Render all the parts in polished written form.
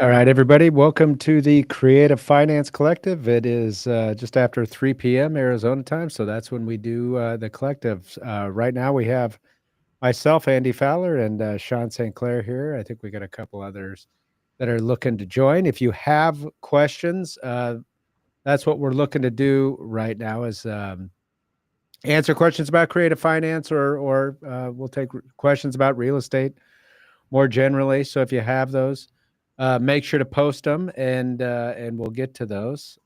All right, everybody, welcome to the Creative Finance Collective. It is just after 3 p.m. Arizona time, so that's when we do the collectives. Right now we have myself, Andy Fowler, and Sean St. Clair here. I think we got a couple others that are looking to join. If you have questions, that's what we're looking to do right now is answer questions about creative finance or we'll take questions about real estate more generally. So if you have those, make sure to post them, and we'll get to those.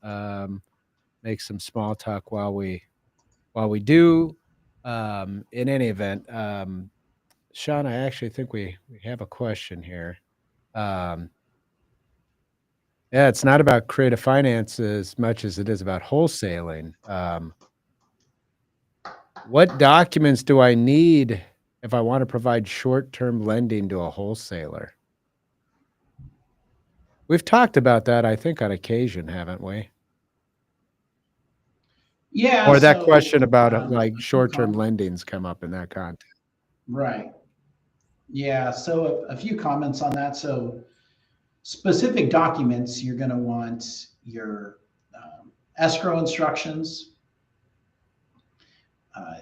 Make some small talk while we do. In any event, Sean, I actually think we have a question here. Um, yeah, it's not about creative finance as much as it is about wholesaling. What documents do I need if I want to provide short-term lending to a wholesaler? We've talked about that, I think, on occasion, haven't we? Yeah, Or that so question about, like, a few short-term com lendings come up in that context. right. Yeah, so a few comments on that. So specific documents, you're going to want your escrow instructions.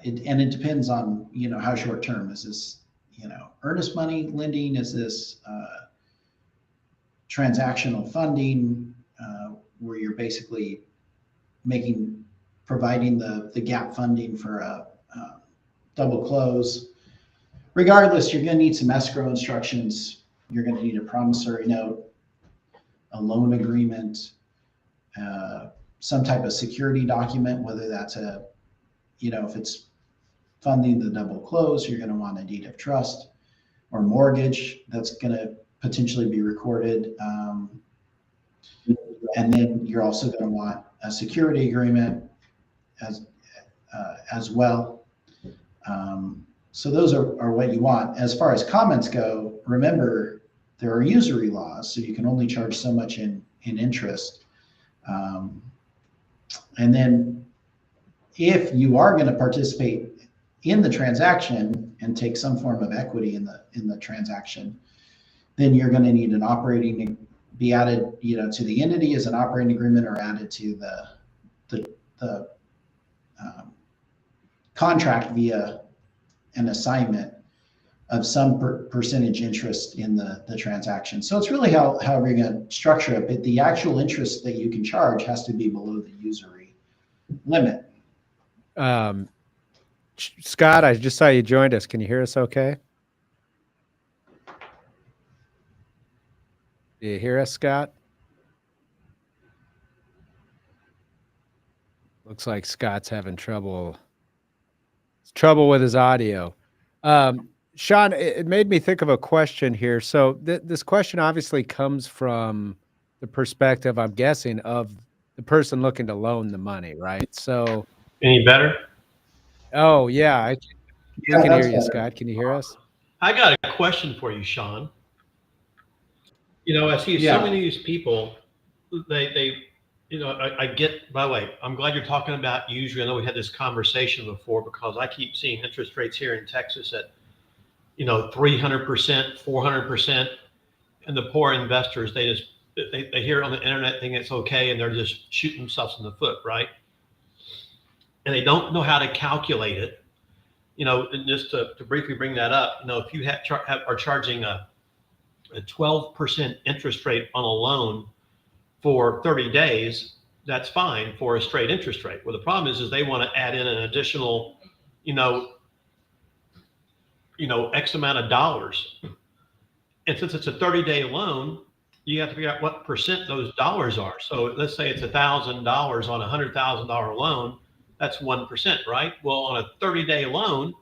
And it depends on, how short term is this, earnest money lending? Is this transactional funding, where you're basically making, providing the gap funding for a double close? Regardless, you're going to need some escrow instructions. You're going to need a promissory note, a loan agreement, some type of security document, whether that's if it's funding the double close, you're going to want a deed of trust or mortgage that's going to potentially be recorded. And then you're also going to want a security agreement as as well. So those are what you want. As far as comments go, remember there are usury laws, so you can only charge so much in interest. Um, and then if you are going to participate in the transaction and take some form of equity in the transaction, then you're going to need an operating be added, to the entity as an operating agreement or added to the um, contract via an assignment of some percentage interest in the transaction. So it's really how we're going to structure it, but the actual interest that you can charge has to be below the usury limit. Um, Scott, I just saw you joined us. Can you hear us okay? Do you hear us, Scott? Looks like Scott's having trouble with his audio. Sean, it made me think of a question here. So this question obviously comes from the perspective, I'm guessing, of the person looking to loan the money, right? So, Any better? oh yeah, we Yeah, can hear that's you, better. Scott. Can you hear us? I got a question for you, Sean. I see so Yeah. many of these people, they I get, by the way, I'm glad you're talking about usury. I know we had this conversation before because I keep seeing interest rates here in Texas at, 300%, 400%. And the poor investors, they hear it on the internet, think it's okay, and they're just shooting themselves in the foot, right? And they don't know how to calculate it. And just to briefly bring that up, if you are charging a 12% interest rate on a loan for 30 days, that's fine for a straight interest rate. Well, the problem is they want to add in an additional, you know, X amount of dollars. And since it's a 30-day loan, you have to figure out what percent those dollars are. So let's say it's $1,000 on a $100,000 loan. That's 1%, right? Well, on a 30-day loan,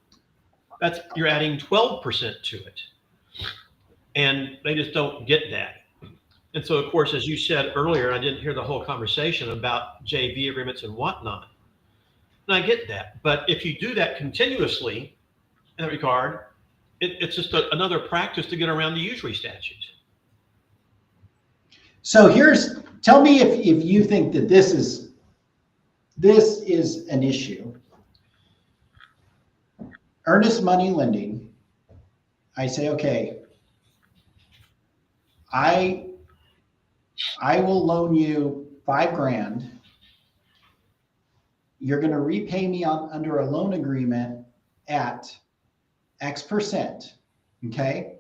you're adding 12% to it. And they just don't get that. And so, of course, as you said earlier, I didn't hear the whole conversation about JV agreements and whatnot. And I get that. But if you do that continuously in that regard, it's just another practice to get around the usury statutes. So tell me if you think that this is an issue. Earnest money lending. I say, okay, I I will loan you $5,000. You're going to repay me under a loan agreement at X%. Okay.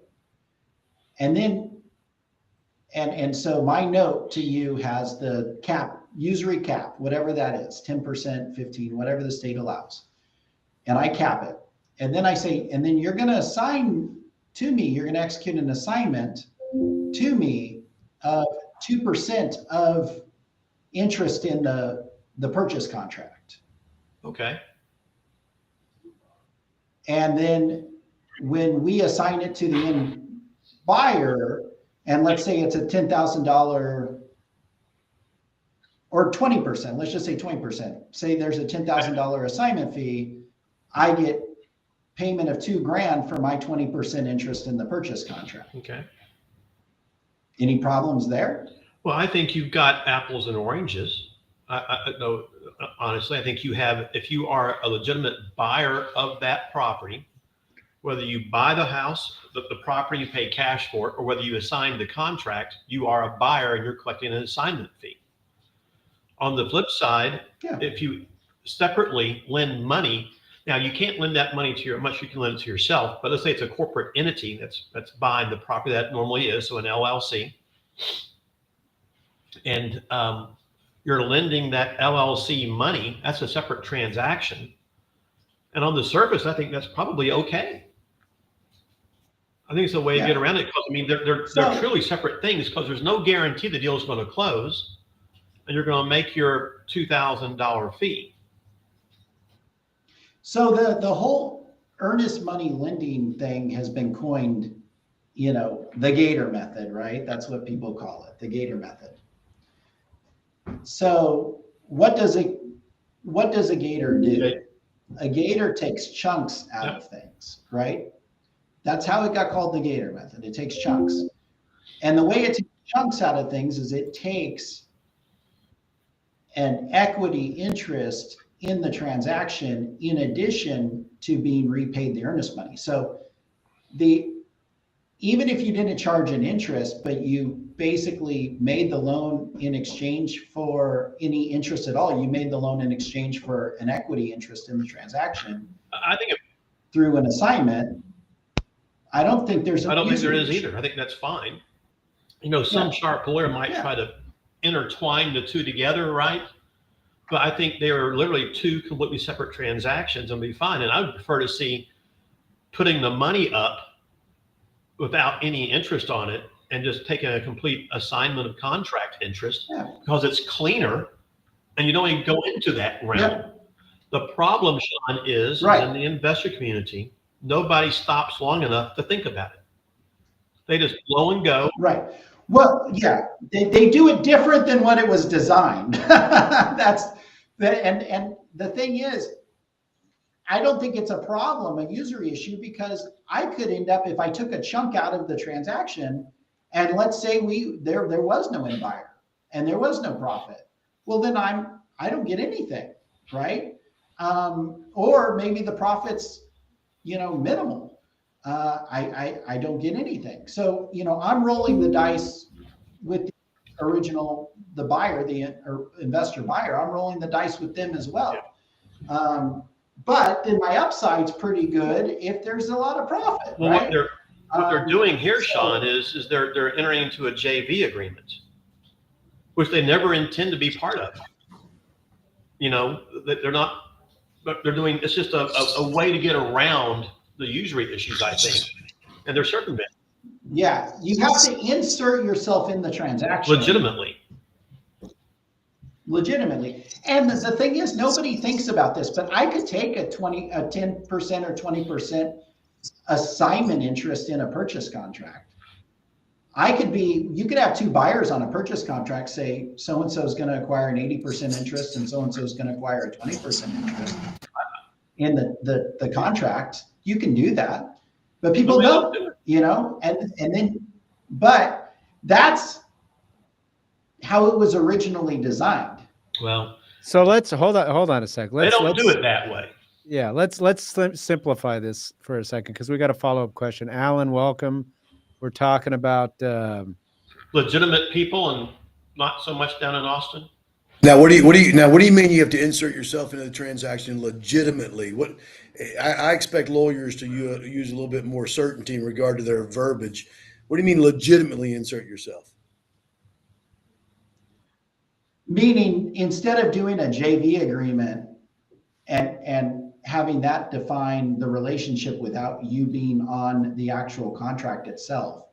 And then, and so my note to you has the cap, usury cap, whatever that is, 10%, 15, whatever the state allows. And I cap it. And then I say, and then you're going to assign to me, you're going to execute an assignment to me of 2% of interest in the purchase contract. Okay. And then when we assign it to the end buyer, and let's say it's a $10,000 or 20%, let's just say 20%. Say there's a $10,000 assignment fee, I get payment of $2,000 for my 20% interest in the purchase contract. Okay. Any problems there? Well, I think you've got apples and oranges. No, honestly, I think you have, if you are a legitimate buyer of that property, whether you buy the house, the property you pay cash for, or whether you assign the contract, you are a buyer and you're collecting an assignment fee. On the flip side, if you separately lend money, now you can't lend that money to your, much you can lend it to yourself, but let's say it's a corporate entity that's buying the property, that normally is, so an LLC. And you're lending that LLC money, that's a separate transaction. And on the surface, I think that's probably okay. I think it's a way to get around it, because I mean, they're truly separate things, because there's no guarantee the deal is going to close and you're going to make your $2,000 fee. So the whole earnest money lending thing has been coined, you know, the Gator method, right? That's what people call it, the Gator method. So what does a Gator do? A Gator takes chunks out of things, right? That's how it got called the Gator method. It takes chunks. And the way it takes chunks out of things is it takes an equity interest in the transaction in addition to being repaid the earnest money. So even if you didn't charge an interest, but you basically made the loan in exchange for any interest at all, you made the loan in exchange for an equity interest in the transaction. I think through an assignment, I don't think there's. I don't think there is either. I think that's fine. You know, some sharp lawyer might try to intertwine the two together, right? But I think they are literally two completely separate transactions and be fine. And I would prefer to see putting the money up without any interest on it and just taking a complete assignment of contract interest, because it's cleaner and you don't even go into that realm. The problem, Sean, is in the investor community, nobody stops long enough to think about it. They just blow and go. Right. Well, yeah, they do it different than what it was designed. And the thing is, I don't think it's a problem, a usury issue, because I could end up, if I took a chunk out of the transaction, and let's say there was no end buyer and there was no profit, well then I don't get anything, right? Or maybe the profit's, you know, minimal. I don't get anything. So, you know, I'm rolling the dice with the buyer, the investor buyer. I'm rolling the dice with them as well. But then my upside's pretty good if there's a lot of profit. Well, right? what they're doing here, Sean, is they're entering into a JV agreement, which they never intend to be part of. You know, they're not, but they're doing, it's just a way to get around the usury issues, I think. And they're circumventing. Yeah, you have to insert yourself in the transaction. Legitimately. And the thing is, nobody thinks about this, but I could take a 10% or 20% assignment interest in a purchase contract. You could have two buyers on a purchase contract, say so-and-so is going to acquire an 80% interest and so-and-so is going to acquire a 20% interest in the contract. You can do that, but people don't, you know, and then, but that's how it was originally designed. Well, so let's hold on a sec. They don't do it that way. Yeah, let's simplify this for a second, because we got a follow-up question. Alan, welcome. We're talking about legitimate people and not so much down in Austin. Now, what do you mean you have to insert yourself into the transaction legitimately? I expect lawyers to use a little bit more certainty in regard to their verbiage. What do you mean legitimately insert yourself? Meaning, instead of doing a JV agreement and having that define the relationship without you being on the actual contract itself.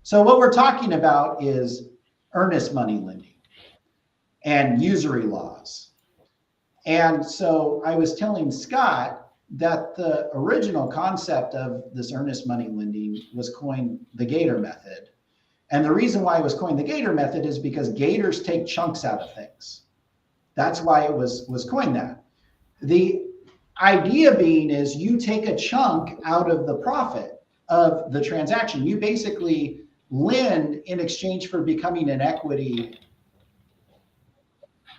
So what we're talking about is earnest money lending and usury laws. And so I was telling Scott that the original concept of this earnest money lending was coined the Gator method. And the reason why it was coined the Gator method is because gators take chunks out of things. That's why it was coined that. The idea being is you take a chunk out of the profit of the transaction. You basically lend in exchange for becoming an equity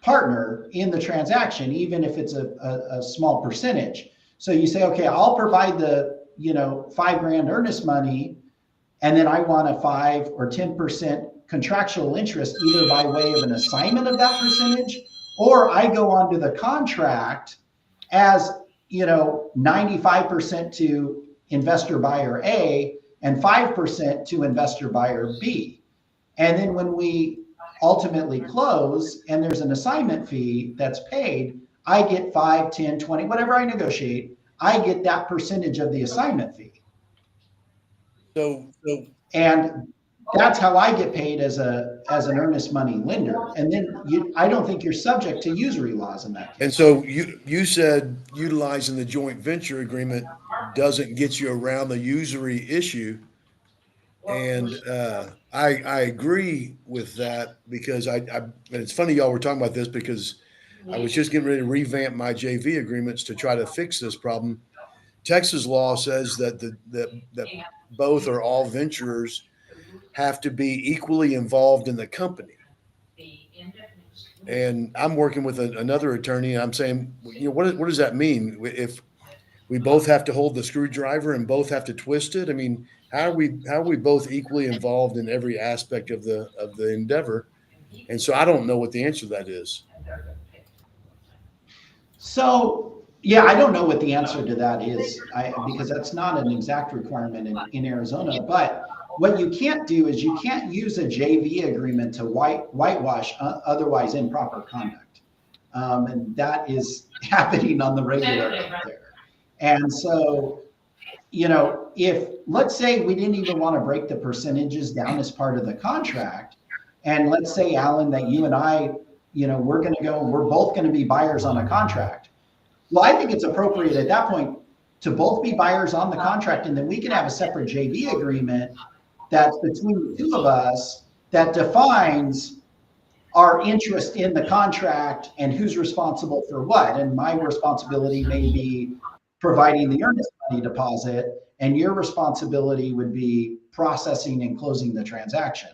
partner in the transaction, even if it's a small percentage. So you say, okay, I'll provide the $5,000 earnest money, and then I want a 5 or 10% contractual interest, either by way of an assignment of that percentage, or I go onto the contract as 95% to investor buyer A and 5% to investor buyer B. And then when we ultimately close and there's an assignment fee that's paid, I get 5, 10, 20, whatever I negotiate, I get that percentage of the assignment fee. And that's how I get paid as an earnest money lender. And then I don't think you're subject to usury laws in that case. And so you said utilizing the joint venture agreement doesn't get you around the usury issue. And I agree with that because and it's funny y'all were talking about this because I was just getting ready to revamp my JV agreements to try to fix this problem. Texas law says that that both or all venturers have to be equally involved in the company. And I'm working with another attorney, and I'm saying, what does that mean? If we both have to hold the screwdriver and both have to twist it, I mean, how are we both equally involved in every aspect of the endeavor? And so I don't know what the answer to that is. So, yeah, I don't know what the answer to that is because that's not an exact requirement in Arizona. But what you can't do is you can't use a JV agreement to whitewash otherwise improper conduct. And that is happening on the regular out there. And so, if let's say we didn't even want to break the percentages down as part of the contract, and let's say, Alan, that you and I, we're both going to be buyers on a contract. Well, I think it's appropriate at that point to both be buyers on the contract, and then we can have a separate JV agreement that's between the two of us that defines our interest in the contract and who's responsible for what. And my responsibility may be providing the earnest money deposit, and your responsibility would be processing and closing the transaction.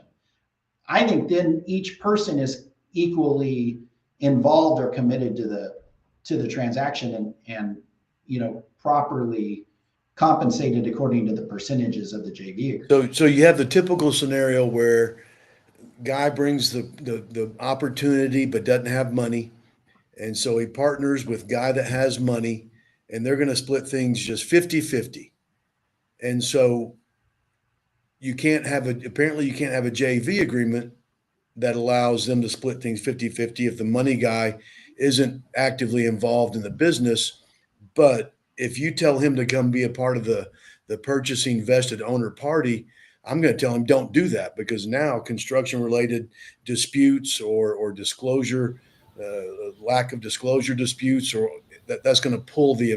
I think then each person is equally involved or committed to the transaction and properly compensated according to the percentages of the JV. So you have the typical scenario where guy brings the opportunity but doesn't have money, and so he partners with guy that has money, and they're going to split things just 50-50. And so you can't have a JV agreement that allows them to split things 50-50 if the money guy isn't actively involved in the business. But if you tell him to come be a part of the purchasing vested owner party, I'm going to tell him don't do that, because now construction related disputes or disclosure, lack of disclosure disputes, or that's going to pull the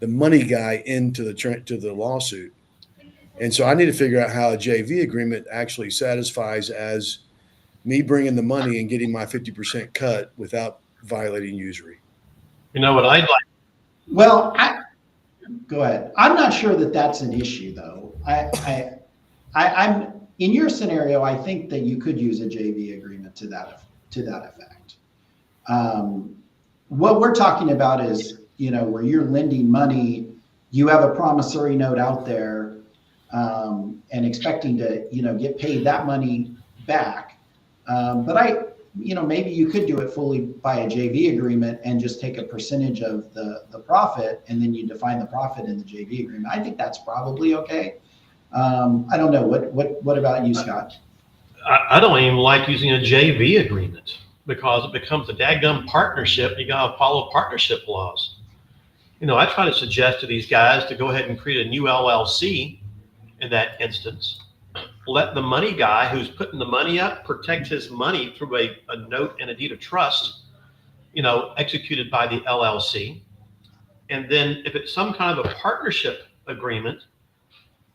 money guy into the lawsuit. And so I need to figure out how a JV agreement actually satisfies as me bringing the money and getting my 50% cut without violating usury. You know what I'd like? Well, go ahead. I'm not sure that that's an issue, though. I'm in your scenario. I think that you could use a JV agreement to that effect. What we're talking about is, where you're lending money, you have a promissory note out there, and expecting to, get paid that money back. But maybe you could do it fully by a JV agreement and just take a percentage of the profit, and then you define the profit in the JV agreement. I think that's probably okay. I don't know. What about you, Scott? I don't even like using a JV agreement because it becomes a dadgum partnership. You got to follow partnership laws. I try to suggest to these guys to go ahead and create a new LLC in that instance. Let the money guy who's putting the money up protect his money through a note and a deed of trust, executed by the LLC. And then if it's some kind of a partnership agreement,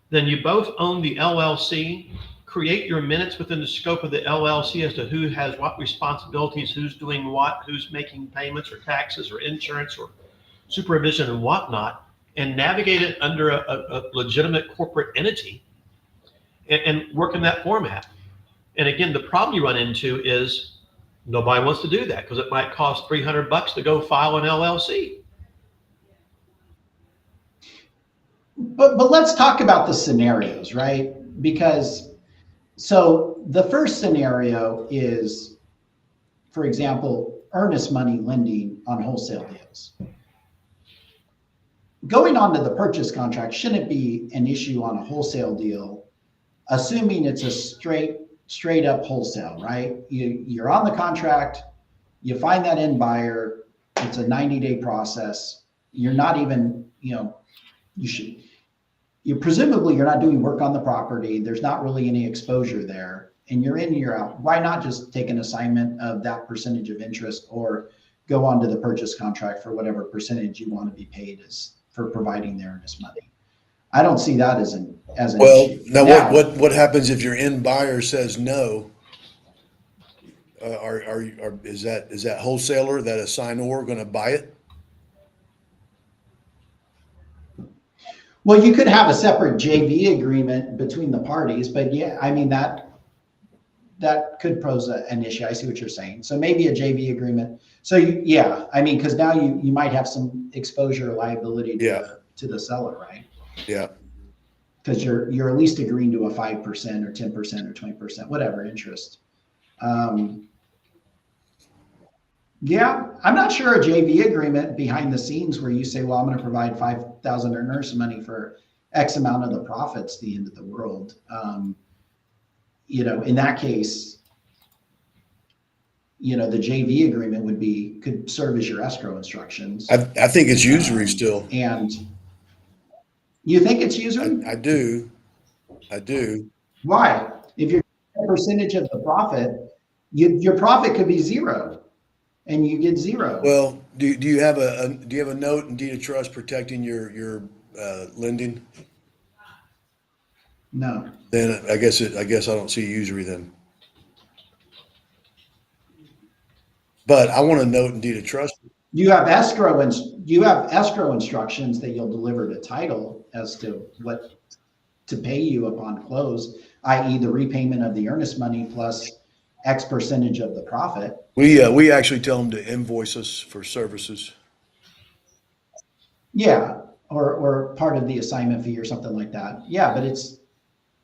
then you both own the LLC, create your minutes within the scope of the LLC as to who has what responsibilities, who's doing what, who's making payments or taxes or insurance or supervision and whatnot, and navigate it under a legitimate corporate entity and work in that format. And again, the problem you run into is nobody wants to do that because it might cost $300 to go file an LLC. But let's talk about the scenarios, right? Because so the first scenario is, for example, earnest money lending on wholesale deals. Going on to the purchase contract shouldn't be an issue on a wholesale deal, assuming it's a straight up wholesale, right? You're on the contract, you find that end buyer, it's a 90-day process. You're not even, you're not doing work on the property. There's not really any exposure there, and you're in, you're out. Why not just take an assignment of that percentage of interest or go on to the purchase contract for whatever percentage you want to be paid as for providing the earnest money? I don't see that as an issue. Now what happens if your end buyer says no? Is that wholesaler, that assignor, going to buy it? Well, you could have a separate JV agreement between the parties, but yeah, I mean that could pose an issue. I see what you're saying. So maybe a JV agreement. So because now you might have some exposure or liability to the seller, right? Yeah. Because you're at least agreeing to a 5% or 10% or 20%, whatever interest. I'm not sure a JV agreement behind the scenes where you say, well, I'm going to provide $5,000 earnest money for X amount of the profits, the end of the world. In that case, the JV agreement could serve as your escrow instructions. I think it's usury still. And you think it's usury? I do. Why? If you're a percentage of the profit, your profit could be zero, and you get zero. Well, do you have a note and deed of trust protecting your lending? No. Then I guess I don't see usury then. But I want a note and deed of trust. You have escrow instructions that you'll deliver to title as to what to pay you upon close, i.e. the repayment of the earnest money plus X percentage of the profit. We actually tell them to invoice us for services. Yeah, or part of the assignment fee or something like that. Yeah, but it's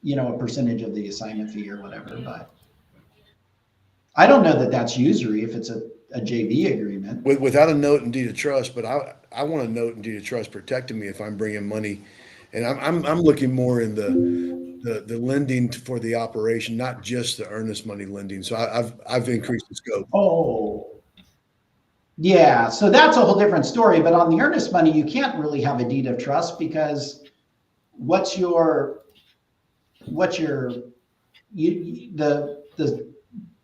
a percentage of the assignment fee or whatever. But I don't know that that's usury if it's a JV agreement. Without a note and deed of trust, but I want a note and deed of trust protecting me if I'm bringing money, and I'm looking more in the lending for the operation, not just the earnest money lending. So I've increased the scope. Oh, yeah. So that's a whole different story. But on the earnest money, you can't really have a deed of trust because the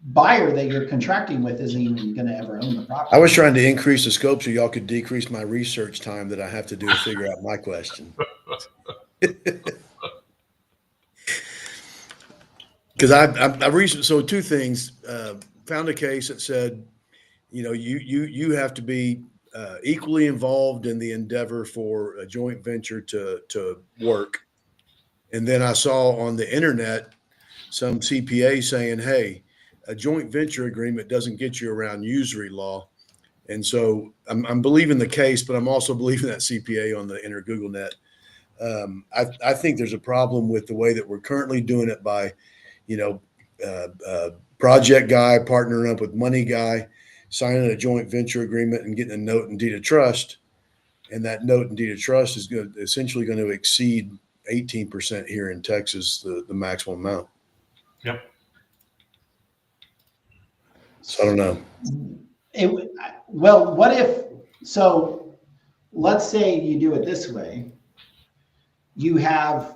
buyer that you're contracting with isn't even going to ever own the property. I was trying to increase the scope so y'all could decrease my research time that I have to do to figure out my question. Because I recently, so two things, found a case that said, you have to be equally involved in the endeavor for a joint venture to work. And then I saw on the internet some CPA saying, hey, a joint venture agreement doesn't get you around usury law. And so I'm believing the case, but I'm also believing that CPA on the inner Google net. I think there's a problem with the way that we're currently doing it by, project guy partnering up with money guy, signing a joint venture agreement and getting a note and deed of trust. And that note and deed of trust is essentially going to exceed 18% here in Texas, the maximum amount. Yep. So I don't know. Well, what if, so let's say you do it this way. You have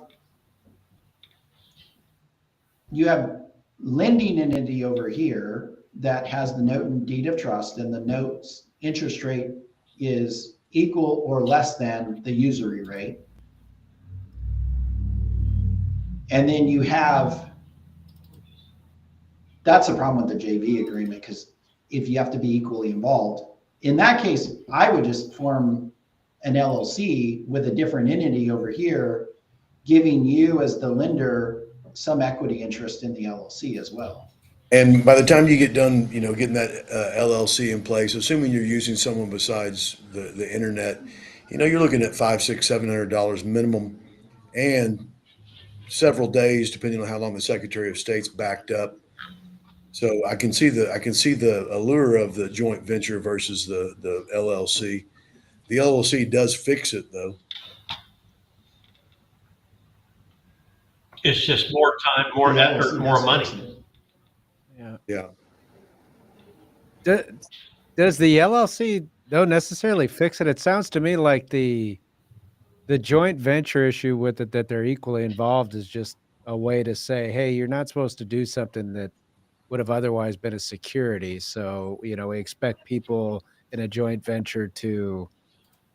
lending entity over here that has the note and deed of trust, and the note's interest rate is equal or less than the usury rate. And then you have, that's a problem with the JV agreement, because if you have to be equally involved, in that case, I would just form an LLC with a different entity over here, giving you as the lender some equity interest in the LLC as well. And by the time you get done, getting that LLC in place, assuming you're using someone besides the internet, you're looking at $500, $600, $700 minimum, and several days, depending on how long the Secretary of State's backed up. So I can see the allure of the joint venture versus the LLC. The LLC does fix it, though. It's just more time, more The effort, LLC more does money. fix it. Yeah. Does the LLC don't necessarily fix it? It sounds to me like the joint venture issue with it, that they're equally involved, is just a way to say, hey, you're not supposed to do something that would have otherwise been a security. So, we expect people in a joint venture to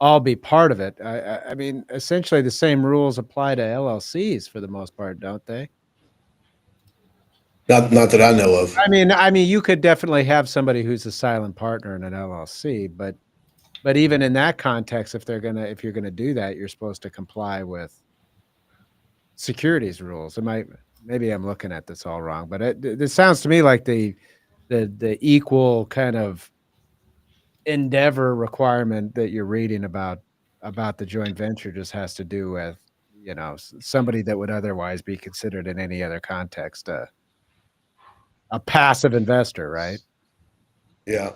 all be part of it. I mean, essentially the same rules apply to LLCs for the most part, don't they? Not that I know of. I mean, you could definitely have somebody who's a silent partner in an LLC, but even in that context, if you're gonna do that, you're supposed to comply with securities rules. Maybe I'm looking at this all wrong, but it sounds to me like the equal kind of endeavor requirement that you're reading about the joint venture just has to do with, somebody that would otherwise be considered in any other context a passive investor, right? Yeah.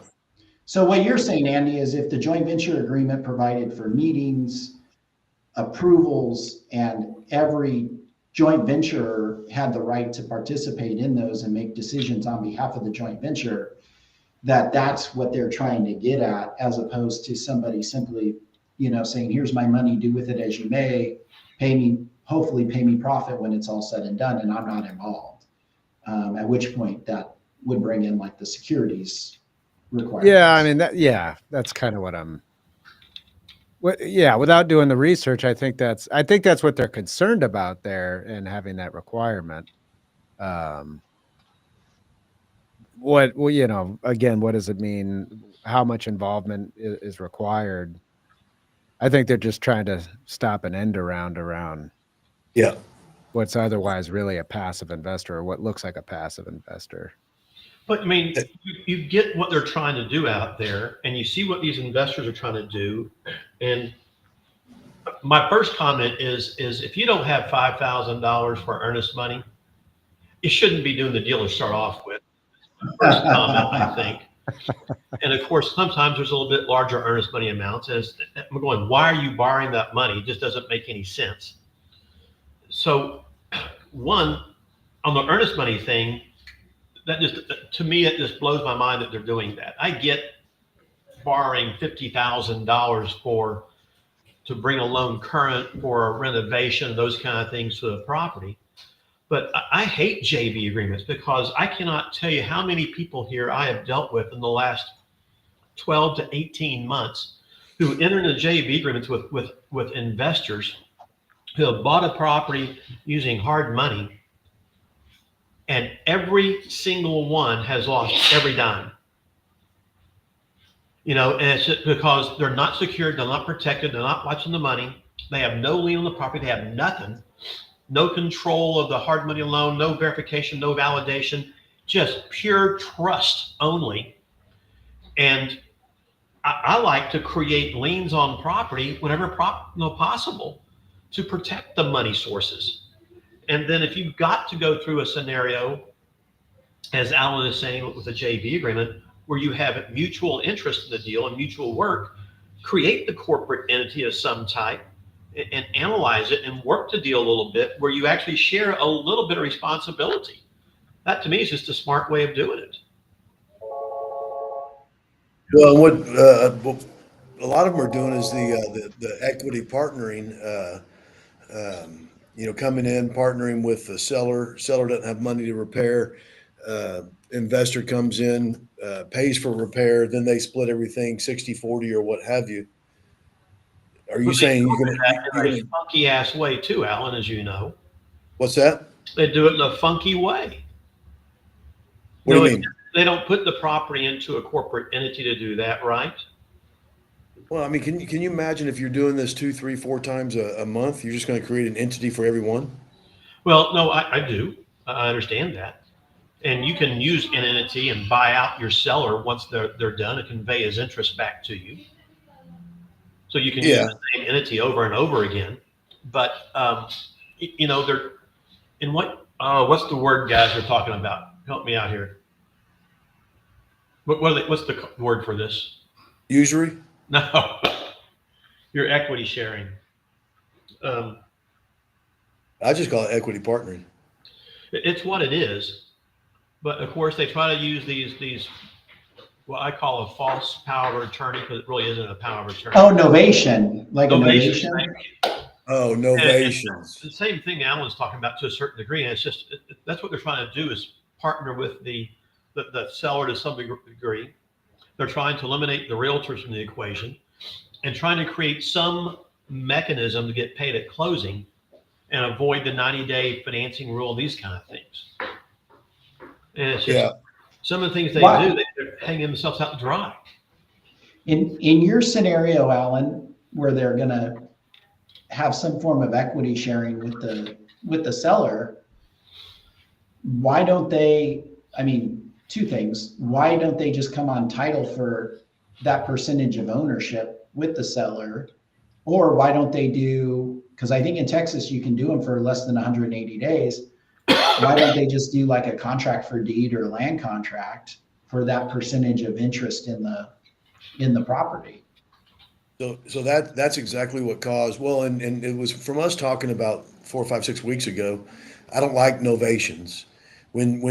So what you're saying, Andy, is if the joint venture agreement provided for meetings, approvals, and every joint venture had the right to participate in those and make decisions on behalf of the joint venture, that's what they're trying to get at, as opposed to somebody simply, saying, here's my money, do with it as you may, hopefully pay me profit when it's all said and done, and I'm not involved. At which point that would bring in like the securities requirements. Yeah, I mean that's kind of without doing the research, I think that's what they're concerned about there, and having that requirement. Again, what does it mean? How much involvement is required? I think they're just trying to stop an end around Yeah. what's otherwise really a passive investor, or what looks like a passive investor. But I mean, you get what they're trying to do out there, and you see what these investors are trying to do. And my first comment is if you don't have $5,000 for earnest money, you shouldn't be doing the deal to start off with. First comment, I think. And of course, sometimes there's a little bit larger earnest money amounts. As I'm going, why are you borrowing that money? It just doesn't make any sense. So, one, on the earnest money thing, to me, it just blows my mind that they're doing that. I get borrowing $50,000 to bring a loan current for a renovation, those kind of things to the property. But I hate JV agreements, because I cannot tell you how many people here I have dealt with in the last 12 to 18 months who entered into JV agreements with investors who have bought a property using hard money, and every single one has lost every dime. And it's just because they're not secured, they're not protected, they're not watching the money, they have no lien on the property, they have nothing, no control of the hard money loan, no verification, no validation, just pure trust only. And I like to create liens on property whenever possible to protect the money sources. And then if you've got to go through a scenario as Alan is saying with a JV agreement, where you have mutual interest in the deal and mutual work, create the corporate entity of some type and analyze it and work the deal a little bit where you actually share a little bit of responsibility. That to me is just a smart way of doing it. Well, what a lot of them are doing is the equity partnering. Coming in, partnering with the seller. Seller doesn't have money to repair. Investor comes in, pays for repair, then they split everything 60-40 or what have you. Are you But saying they you're do that in gonna? a funky ass way too, Alan, as you know. What's that? They do it in a funky way. What do you mean? They don't put the property into a corporate entity to do that, right? Well, I mean, can you imagine if you're doing this 2, 3, 4 times a month? You're just going to create an entity for every one? Well, no, I do. I understand that. And you can use an entity and buy out your seller once they're done and convey his interest back to you. So you can use Yeah. the same entity over and over again. But they're in what's the word guys are talking about? Help me out here. What's the word for this? Usury? No, your equity sharing. I just call it equity partnering. It's what it is. But of course, they try to use these what I call a false power of attorney, because it really isn't a power of attorney. Oh, novation, like Novation. a novation. Oh, novations. The same thing Alan's talking about to a certain degree, and it's just that's what they're trying to do is partner with the seller to some degree. They're trying to eliminate the realtors from the equation and trying to create some mechanism to get paid at closing and avoid the 90-day financing rule, these kind of things. And it's just some of the things they do, they're hanging themselves out to dry. In your scenario, Alan, where they're going to have some form of equity sharing with the seller, why don't they, I mean, two things. Why don't they just come on title for that percentage of ownership with the seller? Or why don't they do, because I think in Texas you can do them for less than 180 days. Why don't they just do like a contract for deed or land contract for that percentage of interest in the property? So that's exactly what caused, well, and it was from us talking about 4, 5, 6 weeks ago. I don't like novations. When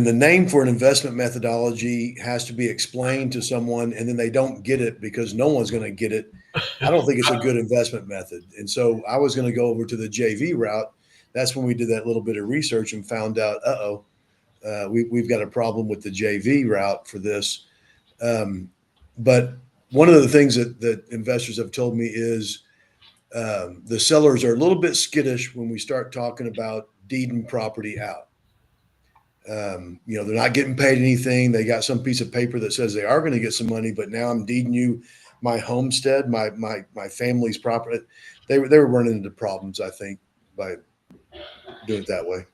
the name for an investment methodology has to be explained to someone and then they don't get it because no one's going to get it, I don't think it's a good investment method. And so I was going to go over to the JV route. That's when we did that little bit of research and found out, we've got a problem with the JV route for this. But one of the things that investors have told me is the sellers are a little bit skittish when we start talking about deeding property out. They're not getting paid anything. They got some piece of paper that says they are going to get some money, but now I'm deeding you my homestead, my family's property. They were running into problems, I think, by doing it that way.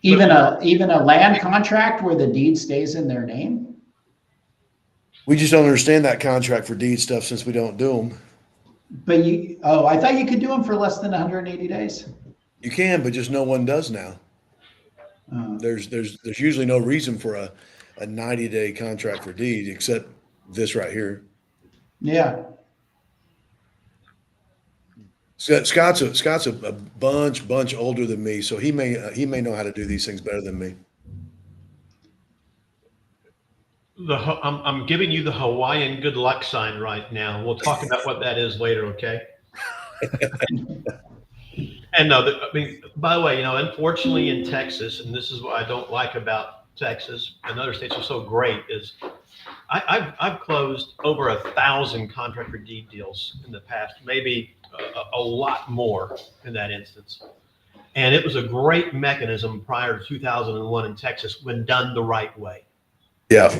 Even a land contract where the deed stays in their name? We just don't understand that contract for deed stuff since we don't do them. But I thought you could do them for less than 180 days. You can, but just no one does now. There's usually no reason for a 90-day contract for deed except this right here. Yeah. Scott's a bunch older than me, so he may know how to do these things better than me. I'm giving you the Hawaiian good luck sign right now. We'll talk about what that is later, okay? And no, by the way, unfortunately in Texas, and this is what I don't like about Texas and other states are so great, is I've closed over 1,000 contract for deed deals in the past, maybe a lot more in that instance. And it was a great mechanism prior to 2001 in Texas when done the right way. Yeah.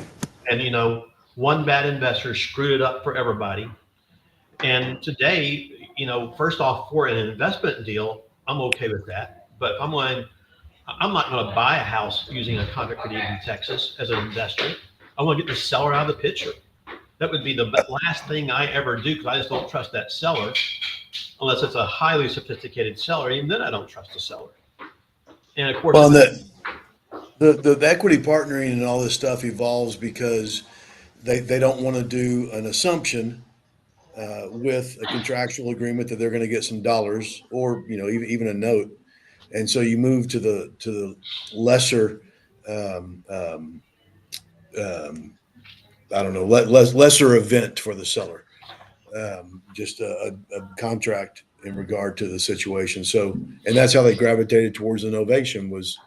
And, one bad investor screwed it up for everybody. And today, first off, for an investment deal, I'm okay with that. But I'm not going to buy a house using a contract for deed in Texas as an investor. I want to get the seller out of the picture. That would be the last thing I ever do because I just don't trust that seller unless it's a highly sophisticated seller. Even then, I don't trust the seller. And of course, The equity partnering and all this stuff evolves because they don't want to do an assumption with a contractual agreement that they're going to get some dollars or, you know, even a note. And so you move to the lesser, um, um, I don't know, lesser event for the seller. Just a contract in regard to the situation. So, and that's how they gravitated towards the novation was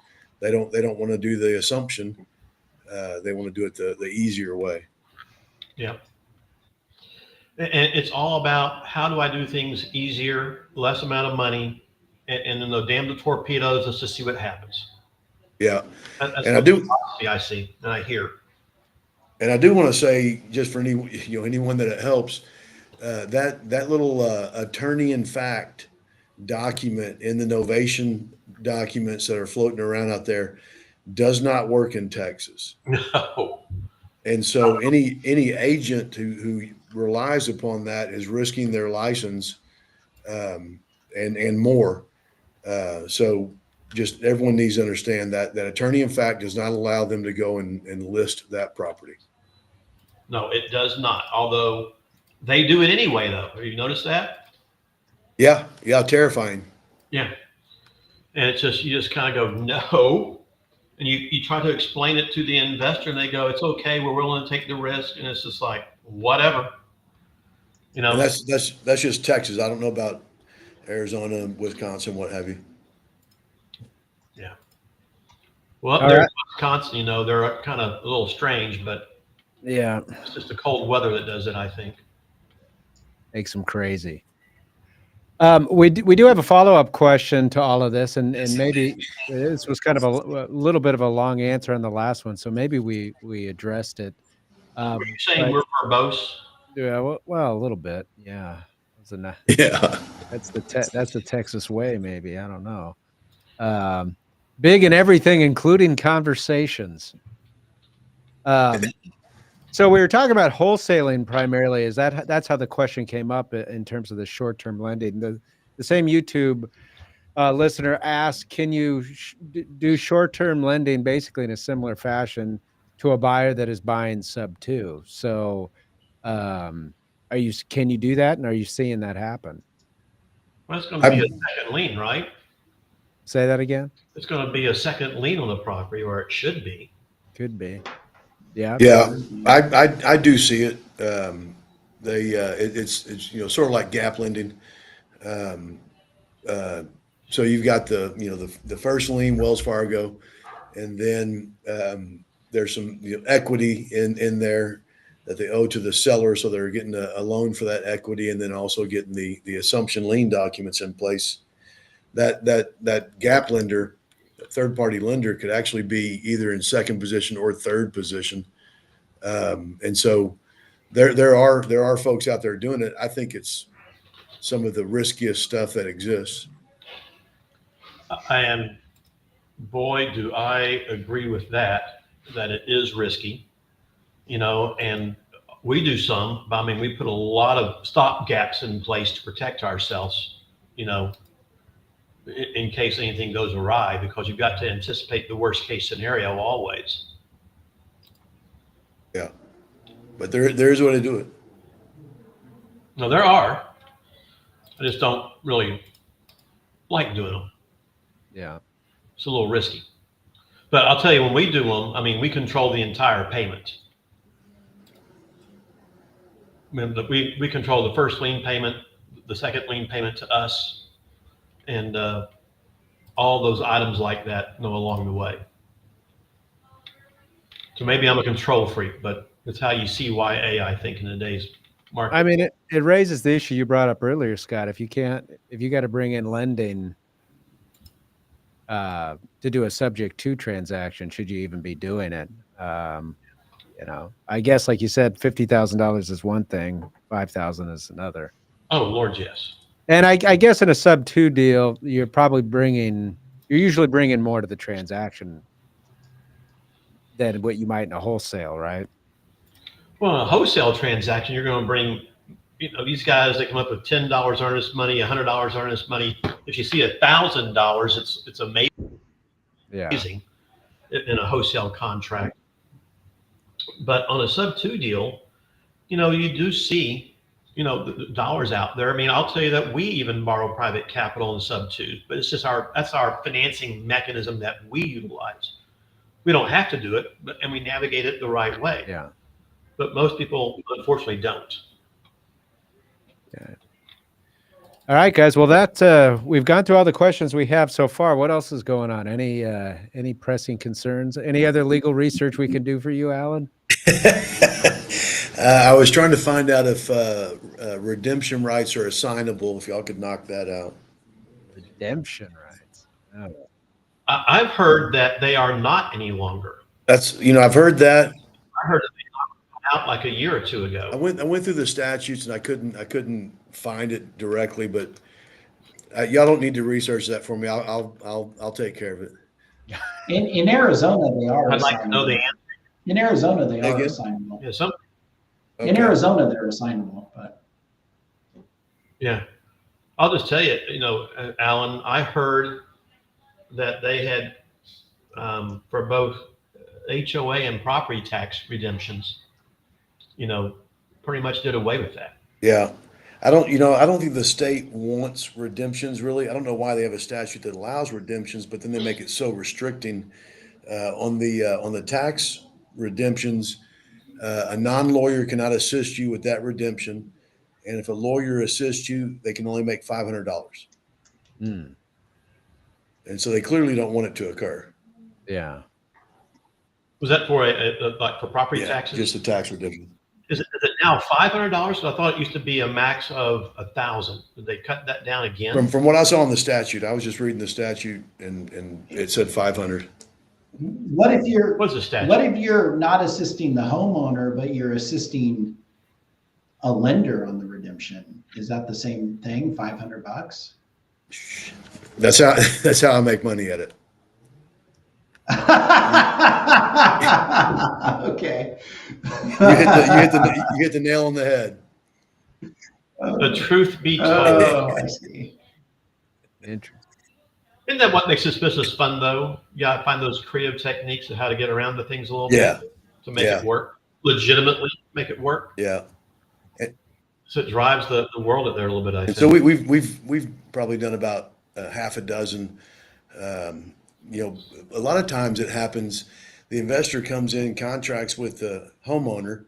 they don't want to do the assumption. They want to do it the easier way. Yeah. And it's all about how do I do things easier, less amount of money, and then the damn the torpedoes. Let's just see what happens. Yeah. That's And the philosophy I see and I hear. And I do want to say, just for anyone that it helps, that little attorney in fact document in the novation documents that are floating around out there does not work in Texas. No. And so any agent who relies upon that is risking their license and more. So just everyone needs to understand that attorney in fact does not allow them to go and list that property. No, it does not. Although they do it anyway, though. Have you noticed that? Yeah, terrifying. Yeah. And it's just, you just kind of go, no. And you try to explain it to the investor and they go, it's okay. We're willing to take the risk. And it's just like, whatever, you know. And that's just Texas. I don't know about Arizona, Wisconsin, what have you. Yeah. Well, All there's right. Wisconsin, you know, they're kind of a little strange, but Yeah, it's just the cold weather that does it, I think. makes them crazy. We do have a follow-up question to all of this, and maybe this was kind of a little bit of a long answer on the last one, so maybe we addressed it. Were you saying we're verbose? Yeah, well, a little bit, yeah. Yeah. That's the Texas way, maybe. I don't know. Big in everything, including conversations. So we were talking about wholesaling primarily. That's how the question came up in terms of the short-term lending. The same YouTube listener asked, "Can you do short-term lending basically in a similar fashion to a buyer that is buying subto?" So, can you do that, and are you seeing that happen? Well, it's going to be a second lien, right? Say that again. It's going to be a second lien on the property, or it should be. Could be. Yeah. Yeah, I do see it. It's sort of like gap lending. So you've got the first lien, Wells Fargo, and then there's some equity in there that they owe to the seller, so they're getting a loan for that equity, and then also getting the assumption lien documents in place. That gap lender, third party lender, could actually be either in second position or third position, and so there are folks out there doing it. I think it's some of the riskiest stuff that exists. And boy, do I agree with that it is risky, and we do some, but I mean, we put a lot of stop gaps in place to protect ourselves, in case anything goes awry, because you've got to anticipate the worst case scenario always. Yeah, but there's a way to do it. No, there are. I just don't really like doing them. Yeah. It's a little risky. But I'll tell you, when we do them, I mean, we control the entire payment. I mean, we control the first lien payment, the second lien payment to us, and all those items like that along the way. So maybe I'm a control freak, but it's how you CYA, I think, in today's market. I mean, it raises the issue you brought up earlier, Scott. If you got to bring in lending to do a subject to transaction, should you even be doing it? I guess, like you said, $50,000 is one thing, 5,000 is another. Oh, Lord, yes. And I guess in a sub 2 deal, you're usually bringing more to the transaction than what you might in a wholesale, right? Well, in a wholesale transaction, you're going to bring, these guys that come up with $10 earnest money, $100 earnest money. If you see $1,000, it's amazing. Yeah. in a wholesale contract. But on a sub-2 deal, you do see, the dollars out there. I mean, I'll tell you that we even borrow private capital in sub-2s, but it's just that's our financing mechanism that we utilize. We don't have to do it, and we navigate it the right way. Yeah. But most people, unfortunately, don't. Yeah. All right, guys. Well, we've gone through all the questions we have so far. What else is going on? Any pressing concerns? Any other legal research we can do for you, Alan? I was trying to find out if redemption rights are assignable. If y'all could knock that out. Redemption rights. Oh. I've heard that they are not any longer. That's I've heard that. I heard that they knocked them out like a year or two ago. I went through the statutes and I couldn't find it directly, but y'all don't need to research that for me. I'll take care of it. In Arizona, they are. I'd like to know the answer. In Arizona, they are Again? assignable. Yeah, Okay. In Arizona, they're assignable, but yeah. I'll just tell you, Alan, I heard that they had, for both HOA and property tax redemptions, pretty much did away with that. Yeah. I don't think the state wants redemptions really. I don't know why they have a statute that allows redemptions, but then they make it so restricting on the tax redemptions. A non-lawyer cannot assist you with that redemption, and if a lawyer assists you, they can only make $500. Hmm. Hmm. And so they clearly don't want it to occur. Yeah. Was that for like for property taxes? Just the tax redemption. Is it now $500? I thought it used to be a max of $1,000. Did they cut that down again? From what I saw in the statute, I was just reading the statute and it said 500. what if you're What's the statute? what if you're not assisting the homeowner, but you're assisting a lender on the redemption? Is that the same thing? $500? That's how I make money at it. Okay. You hit the nail on the head. The truth be told. Oh, I see. Interesting. Isn't that what makes this business fun, though? You gotta find those creative techniques of how to get around the things a little Yeah. bit to make it work, legitimately make it work. Yeah. So it drives the world out there a little bit, I And think. so we've probably done about half a dozen. A lot of times it happens. The investor comes in, contracts with the homeowner.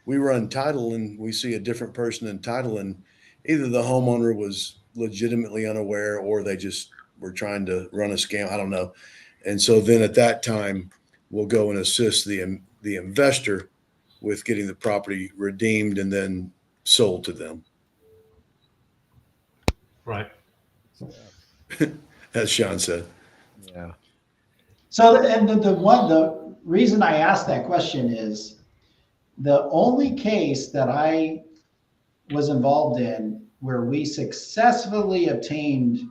We run title and we see a different person in title, and either the homeowner was legitimately unaware or they just were trying to run a scam. I don't know. And so then at that time, we'll go and assist the investor with getting the property redeemed and then sold to them. Right. As Sean said. Yeah. So, and the reason I asked that question is the only case that I was involved in where we successfully obtained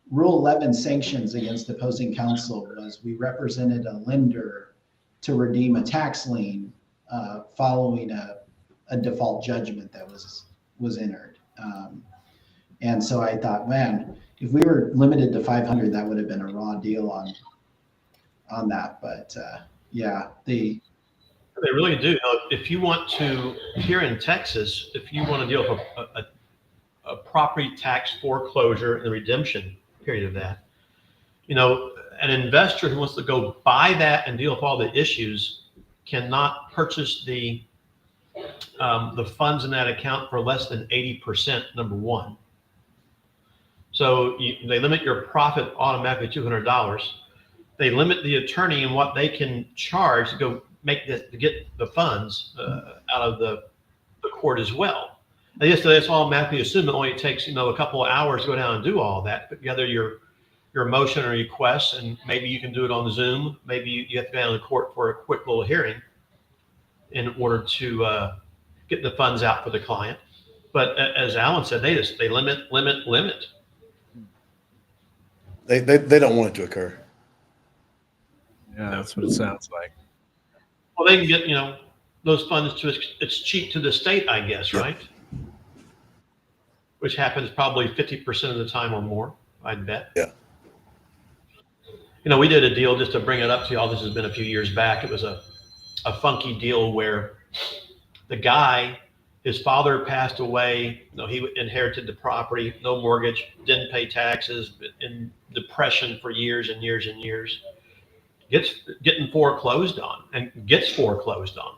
Rule 11 sanctions against opposing counsel was we represented a lender to redeem a tax lien following a default judgment that was entered. And so I thought, man, if we were limited to 500, that would have been a raw deal on that. But yeah, they really do. If you want to, here in Texas, if you want to deal with a property tax foreclosure and the redemption period of that, an investor who wants to go buy that and deal with all the issues cannot purchase the funds in that account for less than 80%, number one. So they limit your profit automatically $200. They limit the attorney and what they can charge to go to get the funds out of the court as well. They just automatically assume it only takes a couple of hours to go down and do all that, put together your motion or request, and maybe you can do it on Zoom. Maybe you have to go down to court for a quick little hearing in order to get the funds out for the client. But as Alan said, they limit. They don't want it to occur. Yeah, that's what it sounds like. Well, they can get those funds it's cheap to the state, I guess, Yep. right? Which happens probably 50% of the time or more, I'd bet. Yeah. we did a deal, just to bring it up to y'all. This has been a few years back. It was a funky deal where the guy, his father passed away. He inherited the property, no mortgage, didn't pay taxes, in depression for years and years and years. Getting foreclosed on and gets foreclosed on.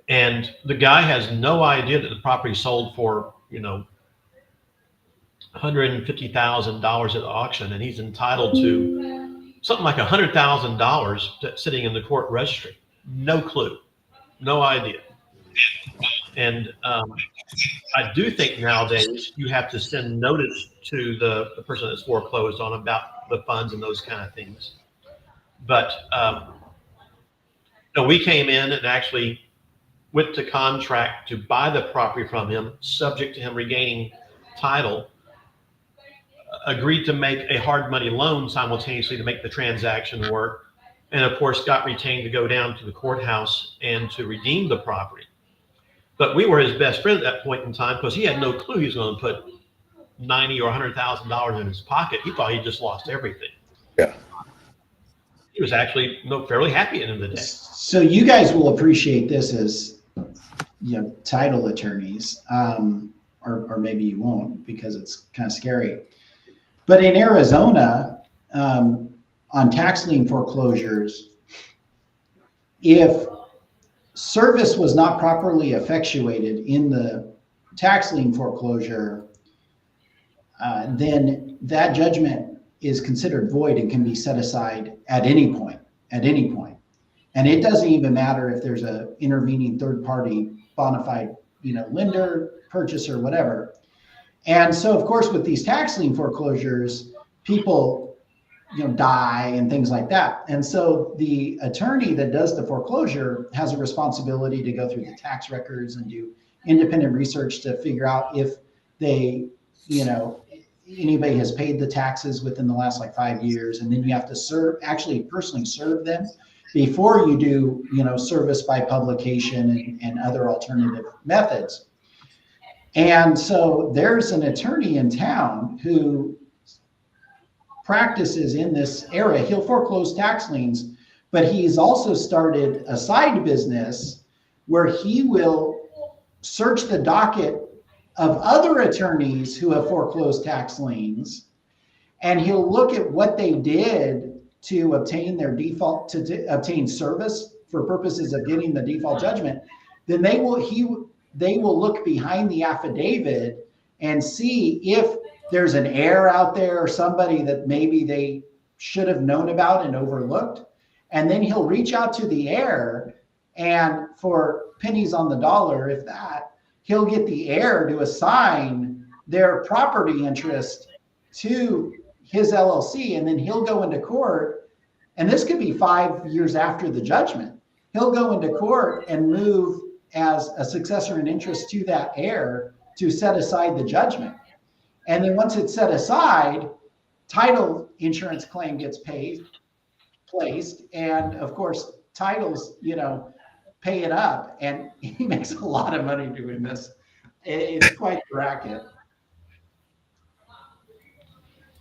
And the guy has no idea that the property sold for, $150,000 at the auction, and he's entitled to something like $100,000 sitting in the court registry. No clue, no idea. And I do think nowadays you have to send notice to the person that's foreclosed on about the funds and those kind of things. But we came in and actually went to contract to buy the property from him, subject to him regaining title, agreed to make a hard money loan simultaneously to make the transaction work, and of course got retained to go down to the courthouse and to redeem the property. But we were his best friend at that point in time, because he had no clue he was going to put $90,000 or $100,000 in his pocket. He thought he just lost everything. Yeah. He was actually fairly happy at the end of the day. So you guys will appreciate this as title attorneys, or maybe you won't, because it's kind of scary. But in Arizona, on tax lien foreclosures, if service was not properly effectuated in the tax lien foreclosure, then that judgment is considered void and can be set aside at any point. And it doesn't even matter if there's a intervening third party bona fide, lender, purchaser, whatever. And so, of course, with these tax lien foreclosures, people, die and things like that. And so the attorney that does the foreclosure has a responsibility to go through the tax records and do independent research to figure out if they, anybody has paid the taxes within the last 5 years. And then you have to actually personally serve them before you do, service by publication and other alternative methods. And so there's an attorney in town who practices in this area. He'll foreclose tax liens, but he's also started a side business where he will search the docket of other attorneys who have foreclosed tax liens, and he'll look at what they did to obtain their default, to obtain service for purposes of getting the default judgment. Then they will look behind the affidavit and see if there's an heir out there or somebody that maybe they should have known about and overlooked. And then he'll reach out to the heir, and for pennies on the dollar, if that, he'll get the heir to assign their property interest to his LLC. And then he'll go into court, and this could be 5 years after the judgment. He'll go into court and move as a successor in interest to that heir to set aside the judgment. And then once it's set aside, title insurance claim gets placed. And of course, titles, pay it up. And he makes a lot of money doing this. It's quite the racket.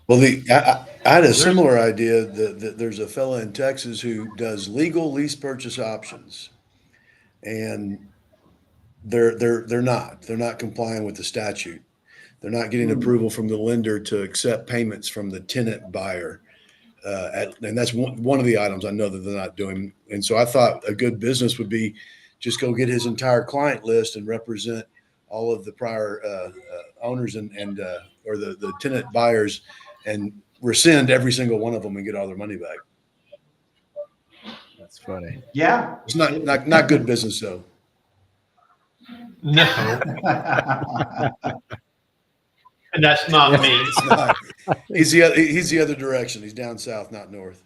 Well, I had a similar idea that there's a fella in Texas who does legal lease purchase options, and they're not complying with the statute. They're not getting approval from the lender to accept payments from the tenant buyer, and that's one of the items I know that they're not doing. And so I thought a good business would be just go get his entire client list and represent all of the prior owners and or the tenant buyers, and rescind every single one of them and get all their money back. That's funny. Yeah. It's not good business though. No. And that's not me. It's not. He's the other direction. He's down south, not north.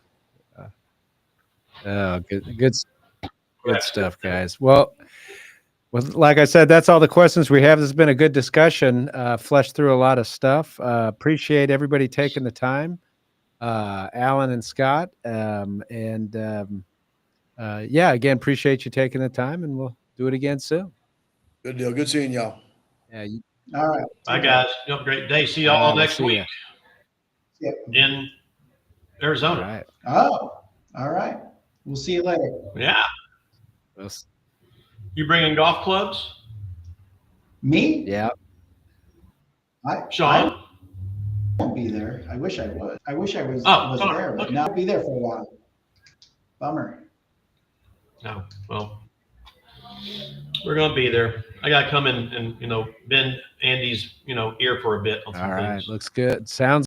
Oh, good stuff, guys. Well, like I said, that's all the questions we have. This has been a good discussion. Fleshed through a lot of stuff. Appreciate everybody taking the time. Alan and Scott. Again, appreciate you taking the time, and we'll do it again soon. Good deal. Good seeing y'all. Yeah. All right. Bye, guys. You have a great day. See y'all next week. Yep. In All Arizona. right. Oh, all right. We'll see you later. Yeah. Well, You bringing golf clubs, Me? yeah. I Sean? won't be there. I wish I would. I wish I was Oh, sorry. there, but Okay. now I'll be there for a while. Bummer. No. Well, we're gonna be there. I gotta come in and bend Andy's ear for a bit on some All right. things. Looks good. Sounds